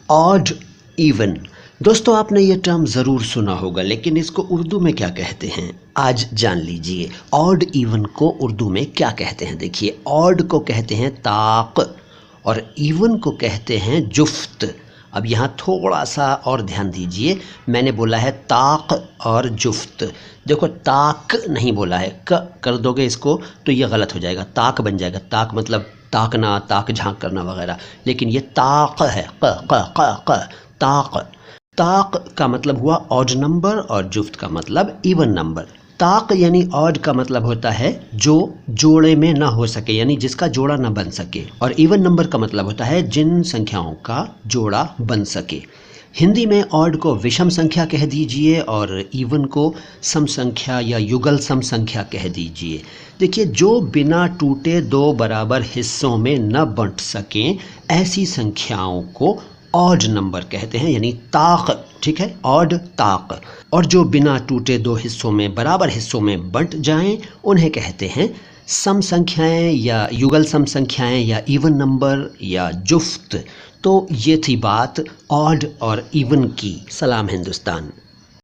Odd even. दोस्तों आपने ये टर्म ज़रूर सुना होगा, लेकिन इसको उर्दू में क्या कहते हैं आज जान लीजिए। ऑड इवन को उर्दू में क्या कहते हैं? देखिए, ऑड को कहते हैं ताक और इवन को कहते हैं जुफ्त। अब यहाँ थोड़ा सा और ध्यान दीजिए, मैंने बोला है ताक और जुफ्त। देखो, ताक नहीं बोला है, क कर दोगे इसको तो ये गलत हो जाएगा, ताक बन जाएगा। ताक मतलब ताकना, ताक झांक करना वगैरह, लेकिन ये ताक है, क क क क ताक। ताक का मतलब हुआ ऑड नंबर और जुफ्त का मतलब इवन नंबर। ताक यानी ऑड का मतलब होता है जो जोड़े में ना हो सके, यानी जिसका जोड़ा ना बन सके, और इवन नंबर का मतलब होता है जिन संख्याओं का जोड़ा बन सके। हिंदी में ऑड को विषम संख्या कह दीजिए और इवन को सम संख्या या युगल सम संख्या कह दीजिए। देखिए, जो बिना टूटे दो बराबर हिस्सों में न बंट सकें ऐसी संख्याओं को ऑड नंबर कहते हैं, यानी ताक। ठीक है, ऑड ताक। और जो बिना टूटे दो हिस्सों में बराबर हिस्सों में बंट जाएं उन्हें कहते हैं सम संख्याएं या युगल सम संख्याएं या इवन नंबर या जुफ्त। तो ये थी बात ऑड और इवन की। सलाम हिंदुस्तान।